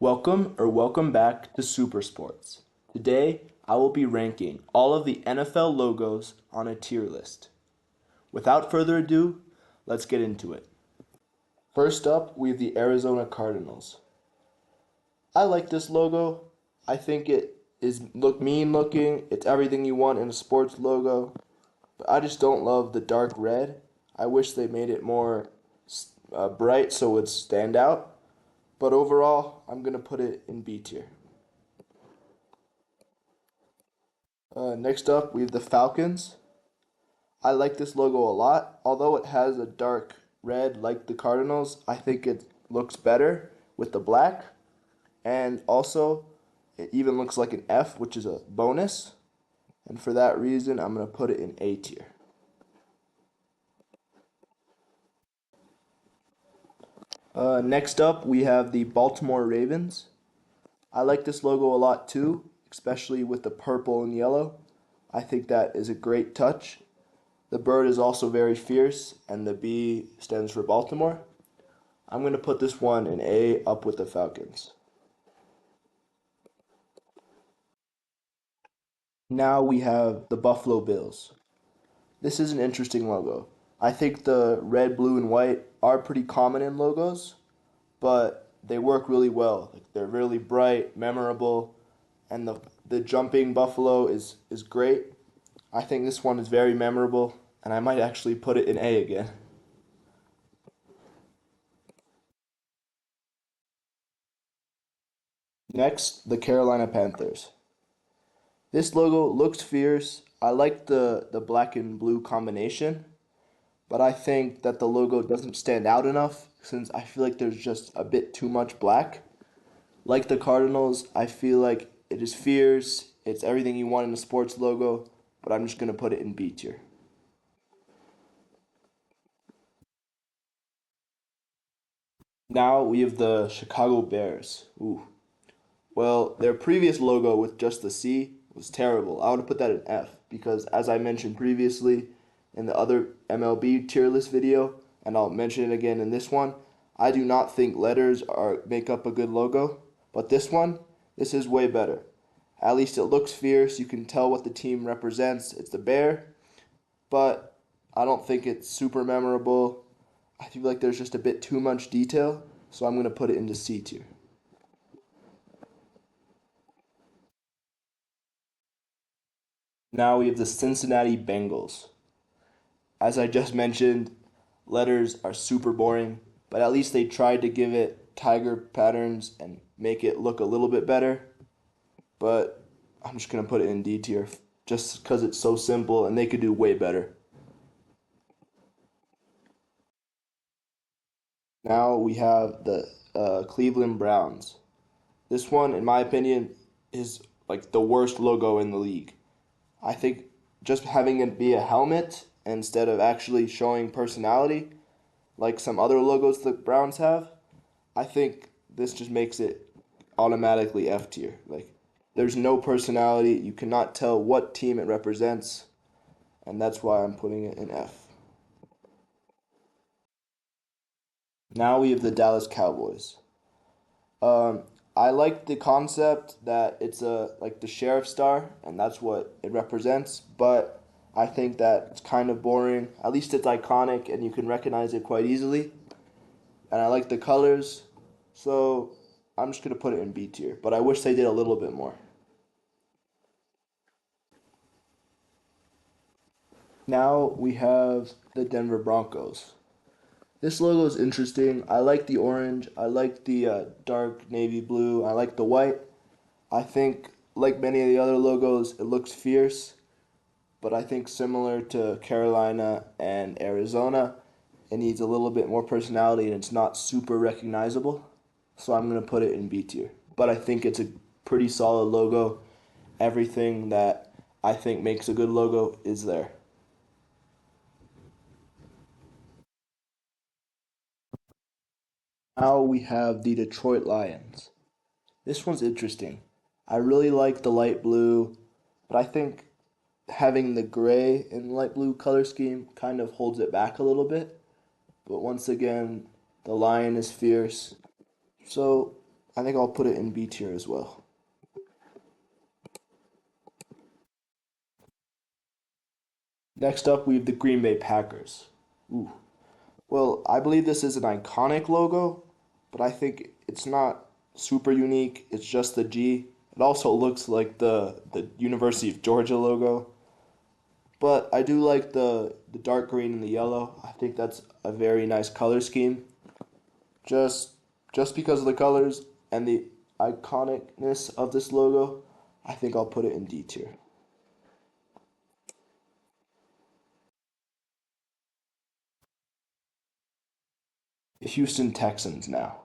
Welcome back to Super Sports. Today, I will be ranking all of the NFL logos on a tier list. Without further ado, let's get into it. First up, we have the Arizona Cardinals. I like this logo. I think it is mean looking. It's everything you want in a sports logo. But I just don't love the dark red. I wish they made it more bright so it would stand out. But overall, I'm going to put it in B tier. Next up, we have the Falcons. I like this logo a lot. Although it has a dark red like the Cardinals, I think it looks better with the black. And also, it even looks like an F, which is a bonus. And for that reason, I'm going to put it in A tier. Next up, we have the Baltimore Ravens. I like this logo a lot too, especially with the purple and yellow. I think that is a great touch. The bird is also very fierce, and the B stands for Baltimore. I'm going to put this one in A, up with the Falcons. Now we have the Buffalo Bills. This is an interesting logo. I think the red, blue, and white are pretty common in logos, but they work really well. Like, they're really bright, memorable, and the jumping buffalo is great. I think this one is very memorable, and I might actually put it in A again. Next, the Carolina Panthers. This logo looks fierce. I like the black and blue combination, but I think that the logo doesn't stand out enough since I feel like there's just a bit too much black. Like the Cardinals, I feel like it is fierce. It's everything you want in a sports logo, but I'm just going to put it in B tier. Now we have the Chicago Bears. Ooh. Well, their previous logo with just the C was terrible. I would have put that in F because, as I mentioned previously in the other MLB tier list video, and I'll mention it again in this one, I do not think letters make up a good logo. But this is way better. At least it looks fierce. You can tell what the team represents. It's the bear, but I don't think it's super memorable. I feel like there's just a bit too much detail, so I'm going to put it into C tier. Now we have the Cincinnati Bengals. As I just mentioned, letters are super boring, but at least they tried to give it tiger patterns and make it look a little bit better. But I'm just going to put it in D tier just because it's so simple and they could do way better. Now we have the Cleveland Browns. This one, in my opinion, is like the worst logo in the league. I think just having it be a helmet instead of actually showing personality, like some other logos the Browns have, I think this just makes it automatically F tier. Like, there's no personality. You cannot tell what team it represents, and that's why I'm putting it in F. Now we have the Dallas Cowboys. Um, I like the concept that it's a like the sheriff star, and that's what it represents. But I think that it's kind of boring. At least it's iconic, and you can recognize it quite easily. And I like the colors, so I'm just gonna put it in B tier. But I wish they did a little bit more. Now we have the Denver Broncos. This logo is interesting. I like the orange. I like the dark navy blue. I like the white. I think, like many of the other logos, it looks fierce, but I think similar to Carolina and Arizona, it needs a little bit more personality and it's not super recognizable. So I'm going to put it in B tier. But I think it's a pretty solid logo. Everything that I think makes a good logo is there. Now we have the Detroit Lions. This one's interesting. I really like the light blue, but I think having the gray and light blue color scheme kind of holds it back a little bit. But once again, the lion is fierce. So I think I'll put it in B tier as well. Next up, we have the Green Bay Packers. Ooh. Well, I believe this is an iconic logo, but I think it's not super unique. It's just the G. It also looks like the University of Georgia logo, but I do like the dark green and the yellow. I think that's a very nice color scheme. Just just because of the colors and the iconicness of this logo, I think I'll put it in D tier. The Houston Texans now.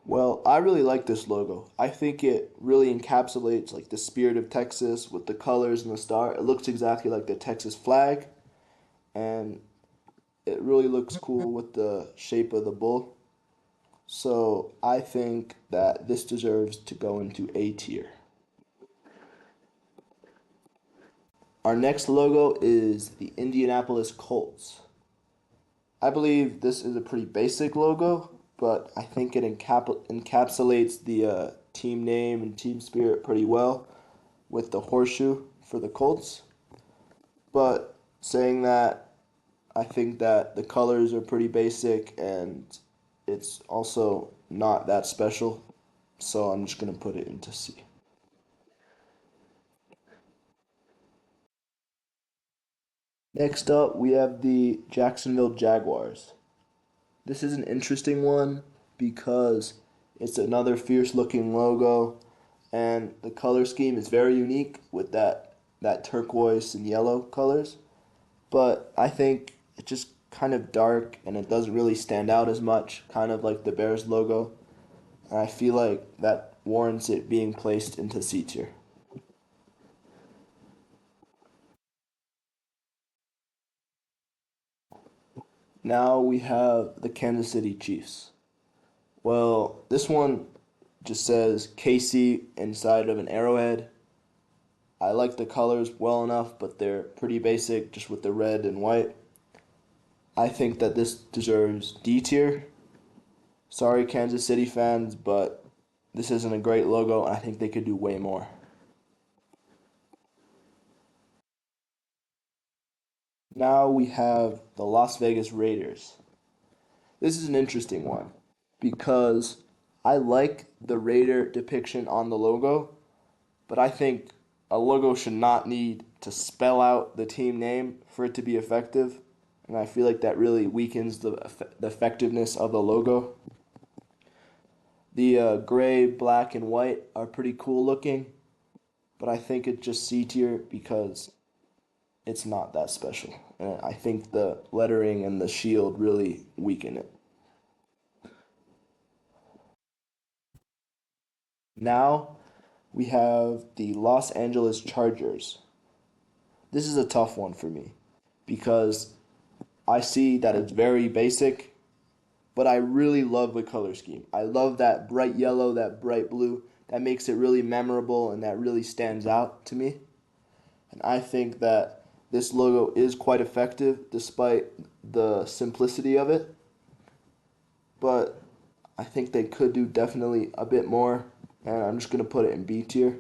Well, I really like this logo. I think it really encapsulates like the spirit of Texas with the colors and the star. It looks exactly like the Texas flag, and it really looks cool with the shape of the bull. So I think that this deserves to go into A tier. Our next logo is the Indianapolis Colts. I believe this is a pretty basic logo, but I think it encapsulates the team name and team spirit pretty well with the horseshoe for the Colts. But saying that, I think that the colors are pretty basic and it's also not that special. So I'm just going to put it into C. Next up, we have the Jacksonville Jaguars. This is an interesting one because it's another fierce looking logo and the color scheme is very unique with that turquoise and yellow colors, but I think it's just kind of dark and it doesn't really stand out as much, kind of like the Bears logo. And I feel like that warrants it being placed into C tier. Now we have the Kansas City Chiefs. Well, this one just says KC inside of an arrowhead. I like the colors well enough, but they're pretty basic just with the red and white. I think that this deserves D tier. Sorry, Kansas City fans, but this isn't a great logo, and I think they could do way more. Now we have the Las Vegas Raiders. This is an interesting one because I like the Raider depiction on the logo, but I think a logo should not need to spell out the team name for it to be effective, and I feel like that really weakens the effectiveness of the logo. The gray, black, and white are pretty cool looking, but I think it's just C tier because it's not that special. And I think the lettering and the shield really weaken it. Now we have the Los Angeles Chargers. This is a tough one for me because I see that it's very basic, but I really love the color scheme. I love that bright yellow, that bright blue. That makes it really memorable and that really stands out to me. And I think that this logo is quite effective despite the simplicity of it. But I think they could do definitely a bit more. And I'm just going to put it in B tier.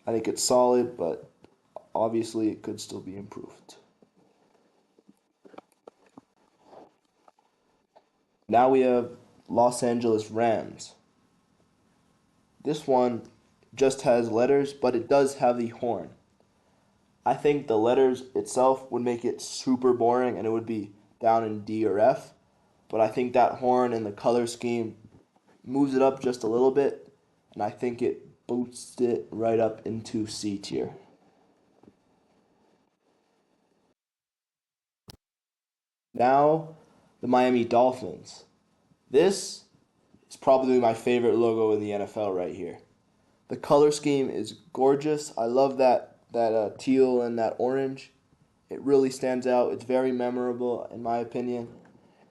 I think it's solid, but obviously it could still be improved. Now we have Los Angeles Rams. This one just has letters, but it does have the horn. I think the letters itself would make it super boring and it would be down in D or F. But I think that horn and the color scheme moves it up just a little bit, and I think it boosts it right up into C tier. Now, the Miami Dolphins. This is probably my favorite logo in the NFL right here. The color scheme is gorgeous. I love that teal and that orange. It really stands out. It's very memorable in my opinion,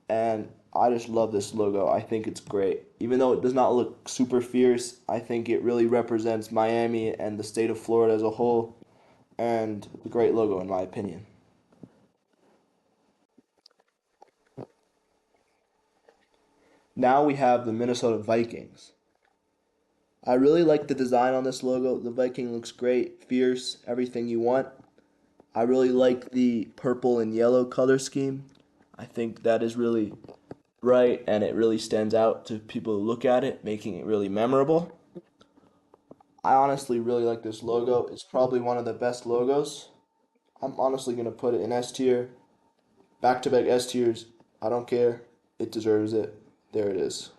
and I just love this logo. I think it's great. Even though it does not look super fierce, I think it really represents Miami and the state of Florida as a whole, and a great logo in my opinion. Now we have the Minnesota Vikings. I really like the design on this logo. The Viking looks great, fierce, everything you want. I really like the purple and yellow color scheme. I think that is really bright and it really stands out to people who look at it, making it really memorable. I honestly really like this logo. It's probably one of the best logos. I'm honestly going to put it in S tier. Back to back S tiers. I don't care. It deserves it. There it is.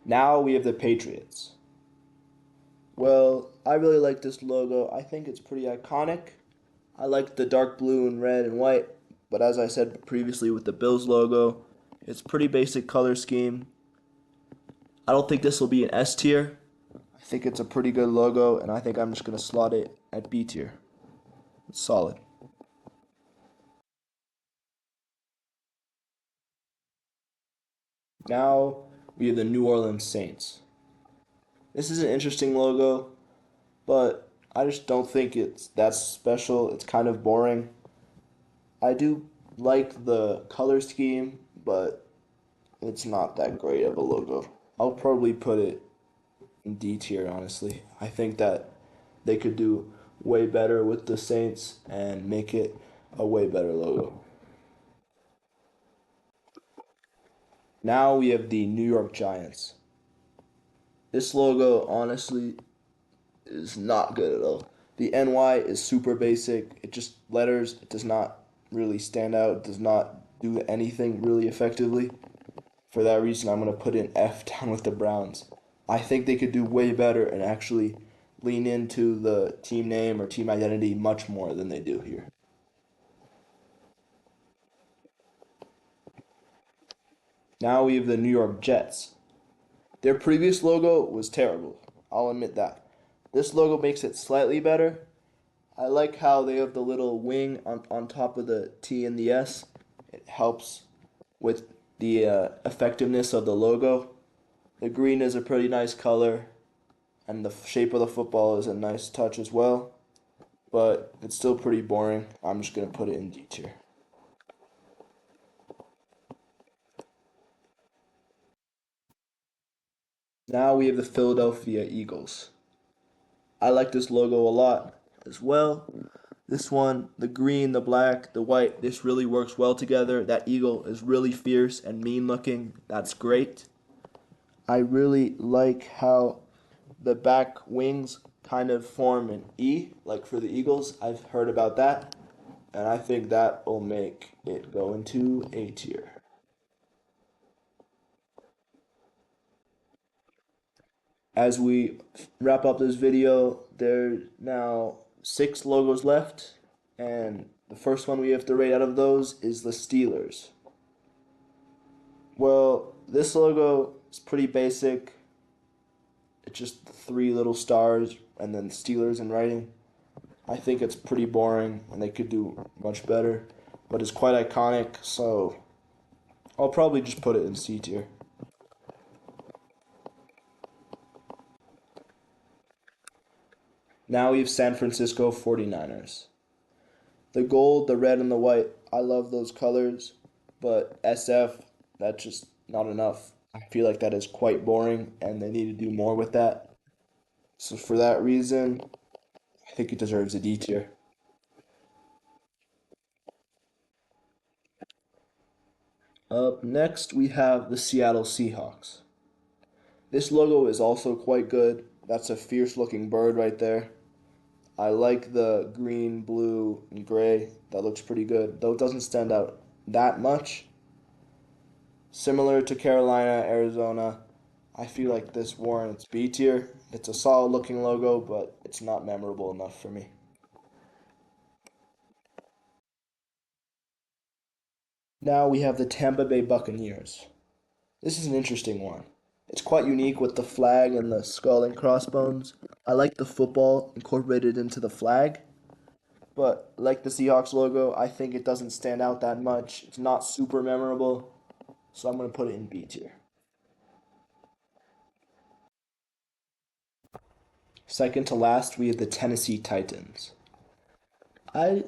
Now we have the Patriots. Well, I really like this logo. I think it's pretty iconic. I like the dark blue and red and white, but as I said previously with the Bills logo, it's pretty basic color scheme. I don't think this will be an S tier. I think it's a pretty good logo, and I think I'm just going to slot it at B tier. It's solid. Now we have the New Orleans Saints. This is an interesting logo, but I just don't think it's that special. It's kind of boring. I do like the color scheme, but it's not that great of a logo. I'll probably put it in D tier, honestly. I think that they could do way better with the Saints and make it a way better logo. Now we have the New York Giants. This logo, honestly, is not good at all. The NY is super basic. It just letters. It does not really stand out. It does not do anything really effectively. For that reason, I'm going to put an F down with the Browns. I think they could do way better and actually lean into the team name or team identity much more than they do here. Now we have the New York Jets. Their previous logo was terrible. I'll admit that. This logo makes it slightly better. I like how they have the little wing on top of the T and the S. It helps with the effectiveness of the logo. The green is a pretty nice color, and the shape of the football is a nice touch as well. But it's still pretty boring. I'm just going to put it in D tier. Now we have the Philadelphia Eagles. I like this logo a lot as well. This one, the green, the black, the white, this really works well together. That eagle is really fierce and mean looking. That's great. I really like how the back wings kind of form an E, like for the Eagles. I've heard about that, and I think that will make it go into A tier. As we wrap up this video, there's now 6 logos left, and the first one we have to rate out of those is the Steelers. Well, this logo is pretty basic. It's just 3 little stars and then Steelers in writing. I think it's pretty boring and they could do much better, but it's quite iconic, so I'll probably just put it in C tier. Now we have San Francisco 49ers. The gold, the red, and the white, I love those colors, but SF, that's just not enough. I feel like that is quite boring and they need to do more with that. So for that reason, I think it deserves a D tier. Up next, we have the Seattle Seahawks. This logo is also quite good. That's a fierce looking bird right there. I like the green, blue, and gray. That looks pretty good, though it doesn't stand out that much. Similar to Carolina, Arizona, I feel like this warrants B tier. It's a solid looking logo, but it's not memorable enough for me. Now we have the Tampa Bay Buccaneers. This is an interesting one. It's quite unique with the flag and the skull and crossbones. I like the football incorporated into the flag, but like the Seahawks logo, I think it doesn't stand out that much. It's not super memorable, so I'm going to put it in B tier. Second to last, we have the Tennessee Titans. I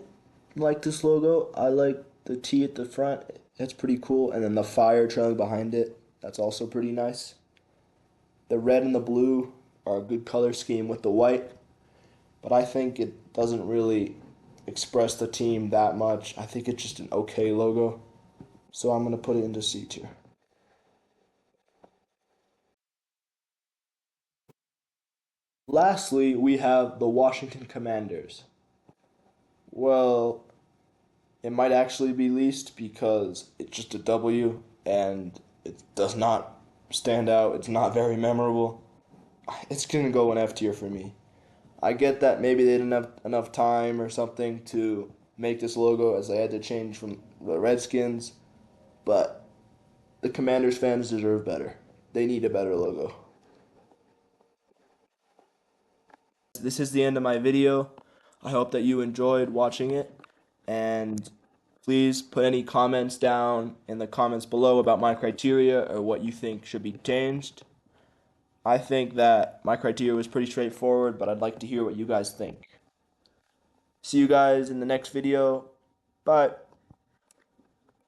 like this logo. I like the T at the front. It's pretty cool, and then the fire trailing behind it. That's also pretty nice. The red and the blue are a good color scheme with the white, but I think it doesn't really express the team that much. I think it's just an okay logo, so I'm going to put it into C tier. Lastly, we have the Washington Commanders. Well, it might actually be least because it's just a W and it does not stand out. It's not very memorable. It's going to go an F tier for me. I get that maybe they didn't have enough time or something to make this logo as they had to change from the Redskins, but the Commanders fans deserve better. They need a better logo. This is the end of my video. I hope that you enjoyed watching it, and please put any comments down in the comments below about my criteria or what you think should be changed. I think that my criteria was pretty straightforward, but I'd like to hear what you guys think. See you guys in the next video. Bye.